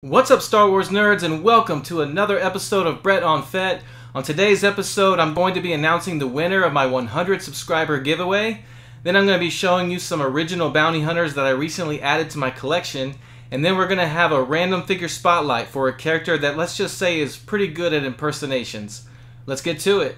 What's up, Star Wars nerds, and welcome to another episode of brettonfett. On today's episode, I'm going to be announcing the winner of my 100 subscriber giveaway. Then I'm going to be showing you some original bounty hunters that I recently added to my collection. And then we're going to have a random figure spotlight for a character that, let's just say, is pretty good at impersonations. Let's get to it.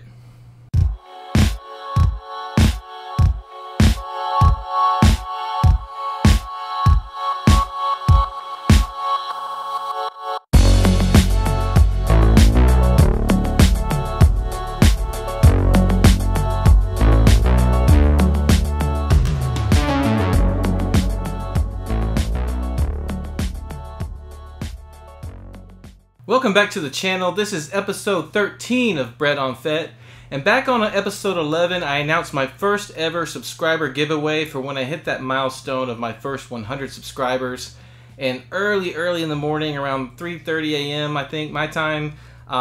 Welcome back to the channel. This is episode 13 of brettonfett, and back on episode 11 I announced my first ever subscriber giveaway for when I hit that milestone of my first 100 subscribers. And early in the morning, around 3:30 a.m. I think my time,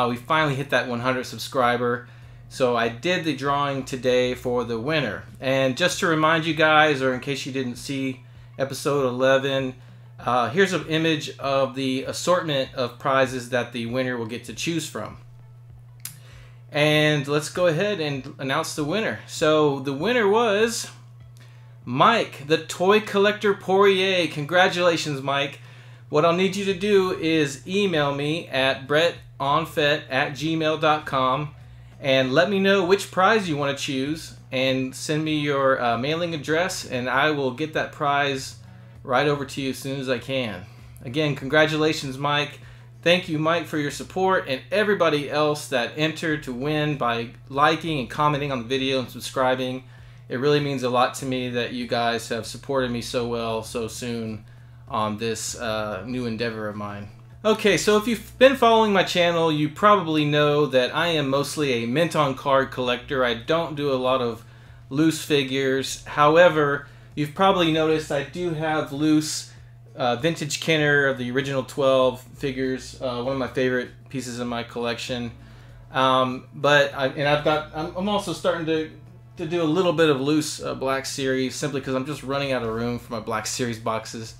we finally hit that 100 subscriber. So I did the drawing today for the winner. And just to remind you guys, or in case you didn't see episode 11, here's an image of the assortment of prizes that the winner will get to choose from. And let's go ahead and announce the winner. So the winner was Mike, the toy collector Poirier. Congratulations, Mike. What I'll need you to do is email me at brettonfett@gmail.com and let me know which prize you want to choose, and send me your mailing address, and I will get that prize right over to you as soon as I can. Again, congratulations, Mike. Thank you, Mike, for your support, and everybody else that entered to win by liking and commenting on the video and subscribing. It really means a lot to me that you guys have supported me so well so soon on this new endeavor of mine. Okay, so if you've been following my channel, you probably know that I am mostly a mint on card collector. I don't do a lot of loose figures. However, you've probably noticed I do have loose vintage Kenner of the original 12 figures, one of my favorite pieces in my collection. I'm also starting to do a little bit of loose Black Series, simply because I'm just running out of room for my Black Series boxes.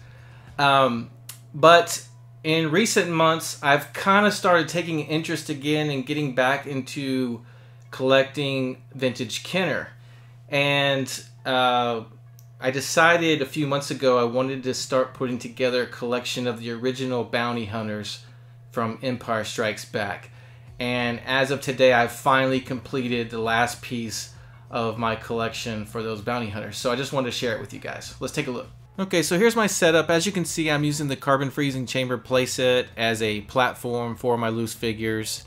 But in recent months, I've kind of started taking interest again in getting back into collecting vintage Kenner. And I decided a few months ago I wanted to start putting together a collection of the original bounty hunters from Empire Strikes Back. And as of today, I've finally completed the last piece of my collection for those bounty hunters. So I just wanted to share it with you guys. Let's take a look. Okay, so here's my setup. As you can see, I'm using the carbon freezing chamber playset as a platform for my loose figures.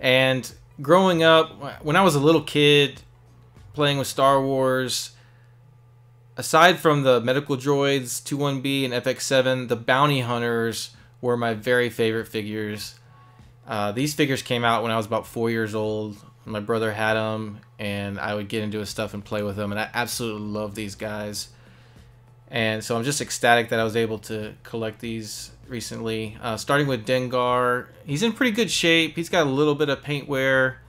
And growing up, when I was a little kid playing with Star Wars, aside from the medical droids 21B and FX7, the bounty hunters were my very favorite figures. These figures came out when I was about 4 years old. My brother had them, and I would get into his stuff and play with them, and I absolutely love these guys. And so I'm just ecstatic that I was able to collect these recently. Starting with Dengar, he's in pretty good shape. He's got a little bit of paint wear.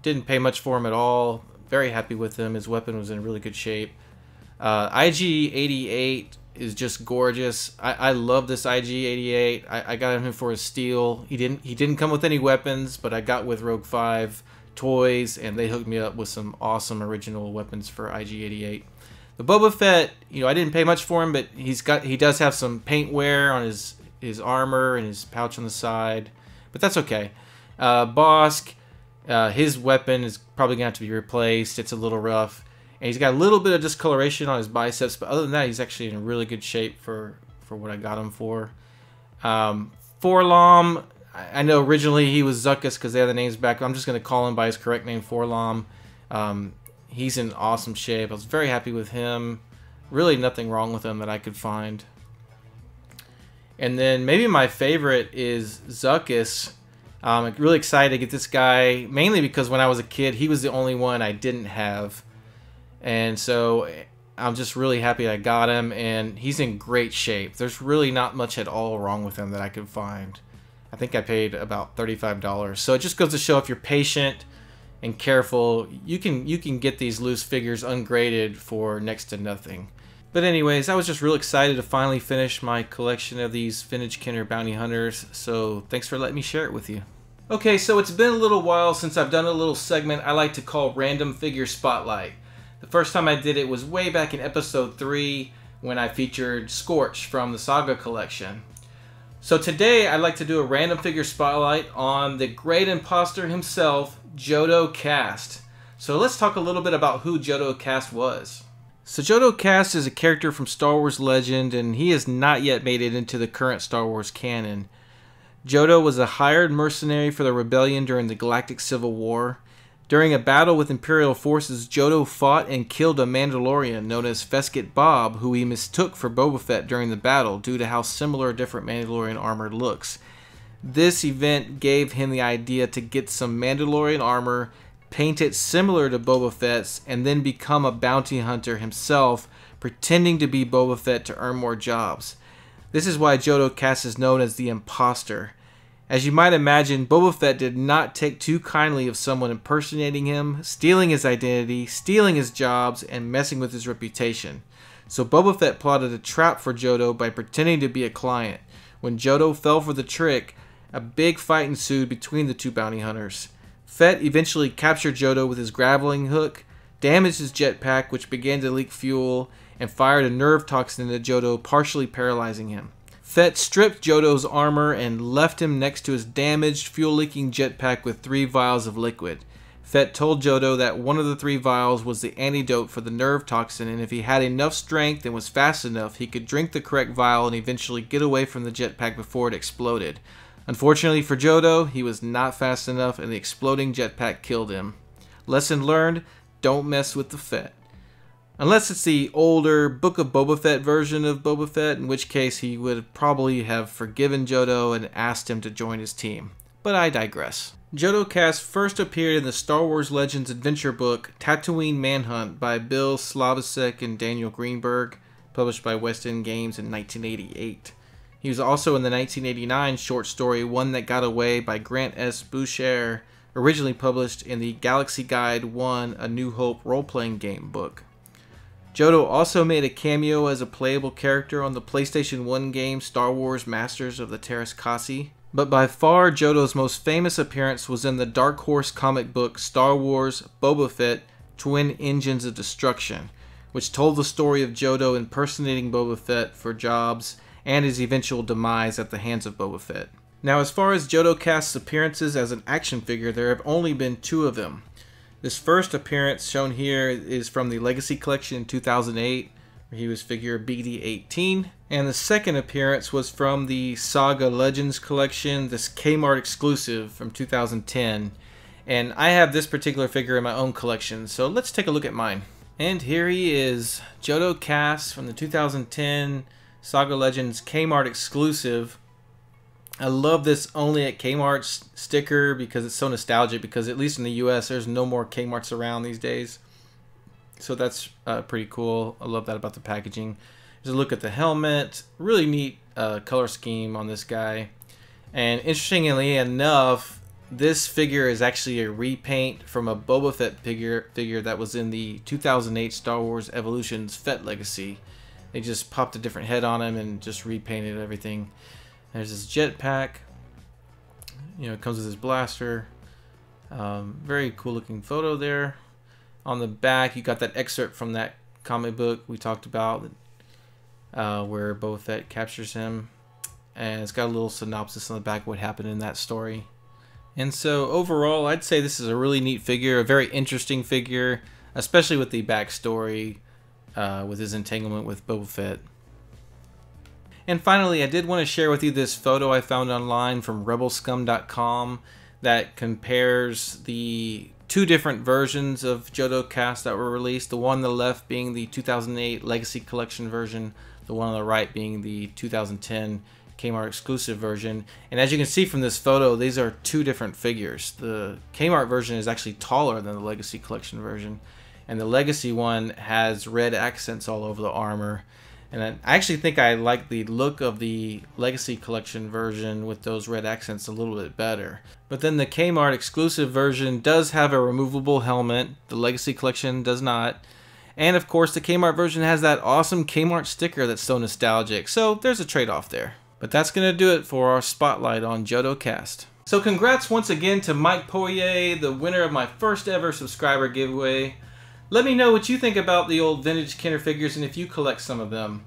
Didn't pay much for him at all. Very happy with him. His weapon was in really good shape. IG-88 is just gorgeous. I love this IG-88. I got him for his steel. He didn't come with any weapons, but I got with Rogue 5 toys, and they hooked me up with some awesome original weapons for IG-88. The Bobafett, you know, I didn't pay much for him, but he does have some paint wear on his armor and his pouch on the side, but that's okay. Bosk, his weapon is probably gonna have to be replaced. It's a little rough, and he's got a little bit of discoloration on his biceps, but other than that, he's actually in really good shape for what I got him for. Forlom, I know originally he was Zuckuss because they have the names back. I'm just gonna call him by his correct name, Forlom. He's in awesome shape. I was very happy with him. Really nothing wrong with him that I could find. And then maybe my favorite is Zuckuss. I'm really excited to get this guy, mainly because when I was a kid, he was the only one I didn't have. And so I'm just really happy I got him, and he's in great shape. There's really not much at all wrong with him that I could find. I think I paid about $35. So it just goes to show, if you're patient and careful, you can get these loose figures ungraded for next to nothing. But anyways, I was just real excited to finally finish my collection of these vintage Kenner bounty hunters, so thanks for letting me share it with you. Okay, so it's been a little while since I've done a little segment I like to call Random Figure Spotlight. The first time I did it was way back in episode 3 when I featured Scorch from the Saga collection. So today I'd like to do a random figure spotlight on the great imposter himself, Jodo Kast. So let's talk a little bit about who Jodo Kast was. So Jodo Kast is a character from Star Wars legend, and he has not yet made it into the current Star Wars canon. Jodo was a hired mercenary for the rebellion during the Galactic Civil War. During a battle with Imperial forces, Jodo fought and killed a Mandalorian known as Feskit Bob, who he mistook for Boba Fett during the battle due to how similar different Mandalorian armor looks. This event gave him the idea to get some Mandalorian armor, paint it similar to Boba Fett's, and then become a bounty hunter himself, pretending to be Boba Fett to earn more jobs. This is why Jodo Kast is known as the imposter. As you might imagine, Boba Fett did not take too kindly of someone impersonating him, stealing his identity, stealing his jobs, and messing with his reputation. So Boba Fett plotted a trap for Jodo by pretending to be a client. When Jodo fell for the trick, a big fight ensued between the two bounty hunters. Fett eventually captured Jodo with his grappling hook, damaged his jetpack, which began to leak fuel, and fired a nerve toxin into Jodo, partially paralyzing him. Fett stripped Jodo's armor and left him next to his damaged, fuel-leaking jetpack with 3 vials of liquid. Fett told Jodo that one of the 3 vials was the antidote for the nerve toxin, and if he had enough strength and was fast enough, he could drink the correct vial and eventually get away from the jetpack before it exploded. Unfortunately for Jodo, he was not fast enough and the exploding jetpack killed him. Lesson learned, don't mess with the Fett. Unless it's the older Book of Boba Fett version of Boba Fett, in which case he would probably have forgiven Jodo and asked him to join his team. But I digress. Jodo Kast first appeared in the Star Wars Legends adventure book Tatooine Manhunt by Bill Slavicsek and Daniel Greenberg, published by West End Games in 1988. He was also in the 1989 short story One That Got Away by Grant S. Boucher, originally published in the Galaxy Guide 1 A New Hope role-playing game book. Jodo also made a cameo as a playable character on the PlayStation 1 game Star Wars Masters of the Terras Kasi. But by far, Jodo's most famous appearance was in the Dark Horse comic book Star Wars Boba Fett Twin Engines of Destruction, which told the story of Jodo impersonating Boba Fett for jobs and his eventual demise at the hands of Boba Fett. Now, as far as Jodo Kast's appearances as an action figure, there have only been 2 of them. This first appearance shown here is from the Legacy Collection in 2008, where he was figure BD-18. And the second appearance was from the Saga Legends Collection, this Kmart exclusive from 2010. And I have this particular figure in my own collection, so let's take a look at mine. And here he is, Jodo Kast from the 2010 Saga Legends Kmart exclusive. I love this only at Kmart sticker because it's so nostalgic, because at least in the US there's no more Kmarts around these days. So that's pretty cool. I love that about the packaging. There's a look at the helmet. Really neat color scheme on this guy. And interestingly enough, this figure is actually a repaint from a Boba Fett figure that was in the 2008 Star Wars Evolutions Fett Legacy. They just popped a different head on him and just repainted everything. There's his jetpack. You know, it comes with his blaster. Very cool looking photo there. On the back, you got that excerpt from that comic book we talked about, where Boba Fett captures him. And it's got a little synopsis on the back of what happened in that story. And so overall, I'd say this is a really neat figure, a very interesting figure, especially with the backstory with his entanglement with Boba Fett. And finally, I did want to share with you this photo I found online from rebelscum.com that compares the 2 different versions of Jodo Kast that were released. The one on the left being the 2008 Legacy Collection version, the one on the right being the 2010 Kmart exclusive version. And as you can see from this photo, these are 2 different figures. The Kmart version is actually taller than the Legacy Collection version, and the Legacy one has red accents all over the armor. And I actually think I like the look of the Legacy Collection version with those red accents a little bit better. But then the Kmart exclusive version does have a removable helmet. The Legacy Collection does not. And of course, the Kmart version has that awesome Kmart sticker that's so nostalgic. So there's a trade-off there. But that's going to do it for our spotlight on Johto Cast. So congrats once again to Mike Poirier, the winner of my first ever subscriber giveaway. Let me know what you think about the old vintage Kenner figures and if you collect some of them.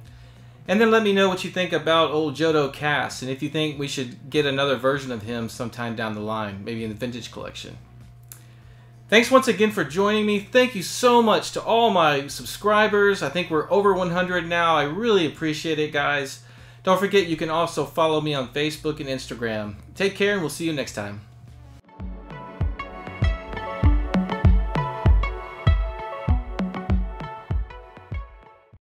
And then let me know what you think about old Johto Cast and if you think we should get another version of him sometime down the line, maybe in the vintage collection. Thanks once again for joining me. Thank you so much to all my subscribers. I think we're over 100 now. I really appreciate it, guys. Don't forget you can also follow me on Facebook and Instagram. Take care and we'll see you next time.